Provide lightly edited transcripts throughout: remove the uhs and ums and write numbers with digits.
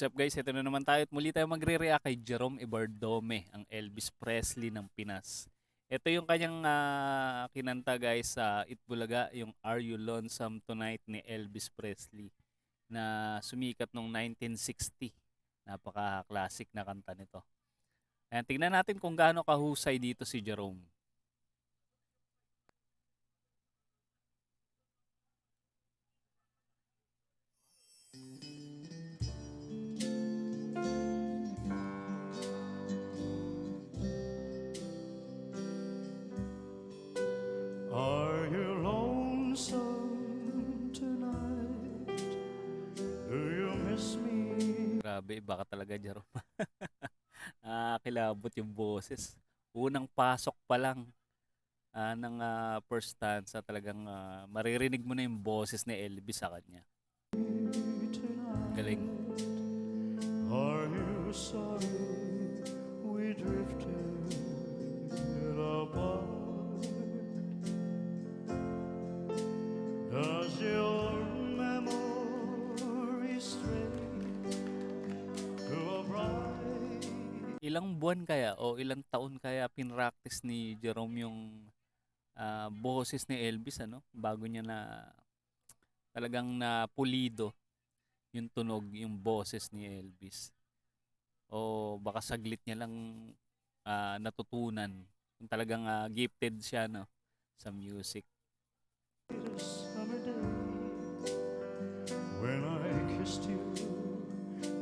What's up guys? Ito na naman tayo at muli tayo magre-react kay Jerome Ibardome, ang Elvis Presley ng Pinas. Ito yung kanyang kinanta guys sa Itbulaga, yung Are You Lonesome Tonight ni Elvis Presley na sumikat noong 1960. Napaka-classic na kanta nito. Ayan, tingnan natin kung gaano kahusay dito si Jerome. Are you lonesome tonight? Do you miss me? Grabe, iba ka talaga Jerome. Kilabot yung boses. Unang pasok pa lang ng first stanza talagang maririnig mo na yung boses ni Elvis sa kanya. Galing. Are you sorry we drifted apart? Does your memory stray to a bright? Ilang buwan kaya o ilang taon kaya pinractice ni Jerome yung boses ni Elvis bago niya na talagang napulido yung tunog, yung boses ni Elvis. O baka saglit niya lang natutunan kung talagang gifted siya sa music. Summer day when I kissed you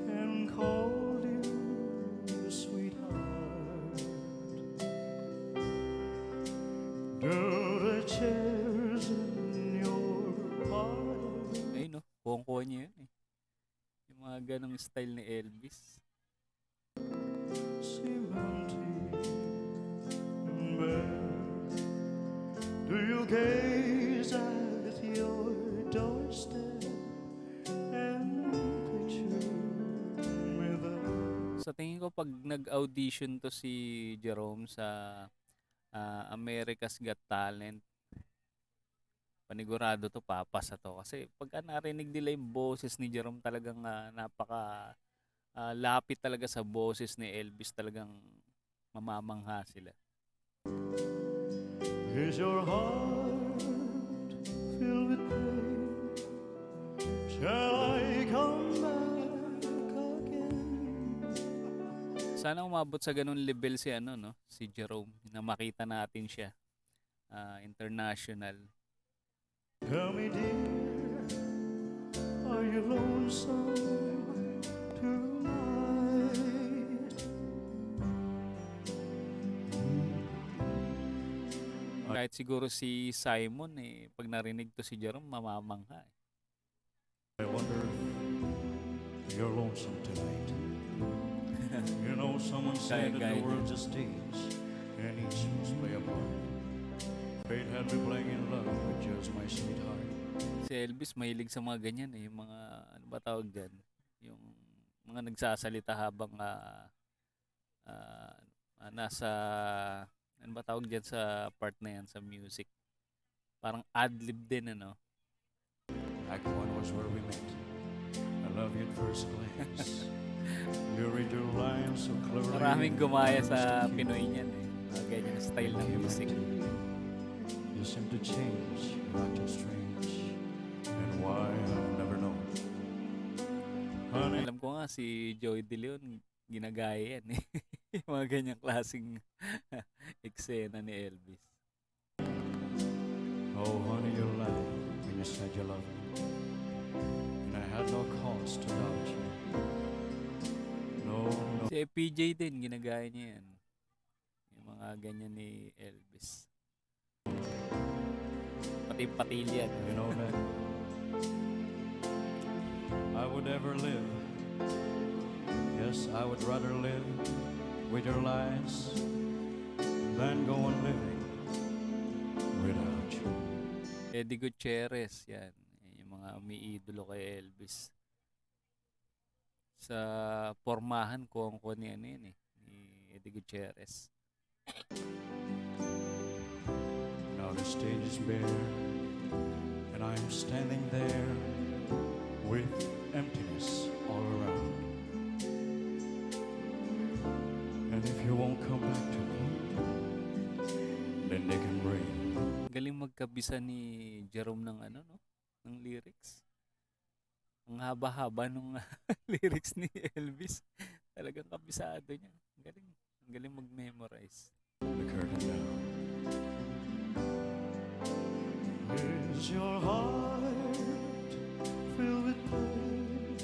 and called you sweetheart. Do the chairs in your parlor Ay kongko niya yun eh. Yung mga ganong style ni Elvis. seem empty and bare? Do you gaze at your doorstep and picture me there? Sa tingin ko pag nag-audition to si Jerome sa America's Got Talent, panigurado to papasa to. Kasi pagka narinig nila yung boses ni Jerome talagang napaka lapit talaga sa boses ni Elvis, talagang mamamangha sila. Is your heart filled with pain? Shall I come back again? Sana umabot sa ganun level si si Jerome, na makita natin siya international. Tell me dear, are you lonesome tonight? Kahit siguro si Simon pag narinig to si Jerome mamamangha. I wonder if you're lonesome tonight. You know, someone said that the world's a stage and each must play a part. Fate had me playing in love with just my sweetheart. Si Elvis mahilig sa mga ganyan yung mga ano ba tawag diyan? Yung mga nagsasalita habang nasa ano ba tawag diyan sa part na yan sa music. Parang ad-lib din Act one was where we met. I love you at first glance. You read your lines so cleverly. Maraming gumaya sa Pinoy niyan Mga ganyan na style ng music. You seem to change, you acted strange, and why I've never known. Honey, Alam ko nga si Joey De Leon ginagaya yan Yung mga ganyang klaseng eksena ni Elvis. oh honey, you lied when you said you loved me, and I had no cause to doubt you. No, no. Si PJ din ginagaya niya yan. Yung mga ganyan ni Elvis. Pati patilya. You know that I would ever live. Yes, I would rather live with your lies than go on living without you. Eddie Gutierrez, yan. Yung mga umiidolo kay Elvis. Sa pormahan ko ni ni Eddie Gutierrez. Now the stage is bare, and I'm standing there with emptiness all around. kinabisan ni Jerome ng ano, no? Ng lyrics. Ang haba-haba nung lyrics ni Elvis. Talagang kabisado niya. Ang galing. Ang galing mag-memorize. The curtain down. Is your heart filled with pain?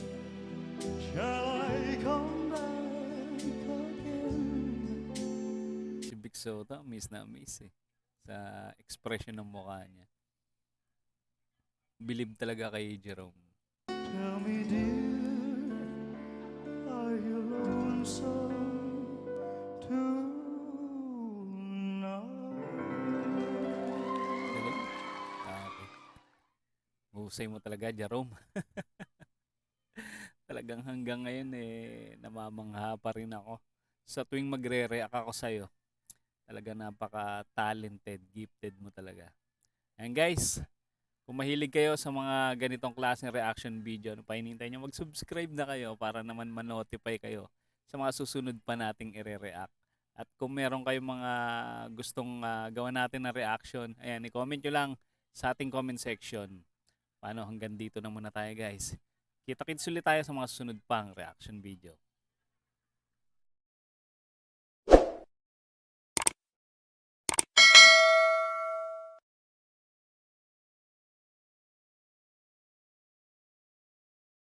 Shall I come back again? Si Big Soto, miss na miss eh. Sa expression ng mukha niya. Believe talaga kay Jerome. Tell me, dear, are you lonesome tonight? Galing. Okay. Husay mo talaga, Jerome. Talagang hanggang ngayon eh, namamangha pa rin ako. Sa tuwing magre-react ako sa'yo, talaga napaka-talented, gifted mo talaga. And guys, kung mahilig kayo sa mga ganitong klaseng reaction video, ano pa hinihintay nyo, mag-subscribe na kayo para naman ma-notify kayo sa mga susunod pa nating ire-react. At kung meron kayong mga gustong gawa natin na reaction, ayan, i-comment nyo lang sa ating comment section. Paano, hanggang dito na muna tayo guys. Kita-kits ulit tayo sa mga susunod pang reaction video.